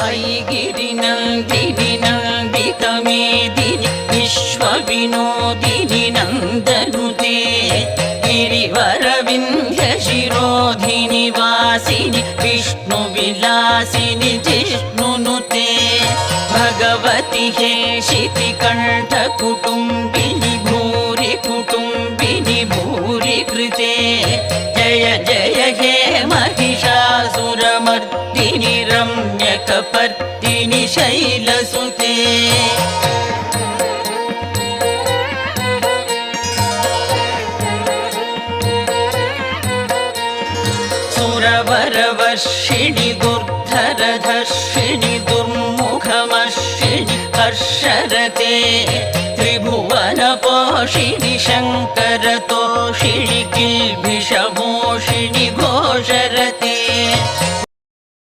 ऐगिरिनन्दिनि नन्दितमेदिनि विश्वविनोदिनि नन्दनुते गिरिवरविन्ध्यशिरोधिनि वासिनि विष्णुविलासिनि जिष्णुनुते भगवति हेशितिकण्ठकुटुम्बिनि भूरि कुटुम्बिनि भूरि कृते जय जय हे महिषासुरमर्दिनि रम्यकपर्दिनि शैलसुते सुरवरवर्षिणि दुर्धरधर्षिणि दुर्मुखमर्षिणि हर्षरते त्रिभुवनपोषिणि शङ्करतोषिणि किल्बिषमोषिणि घोषरते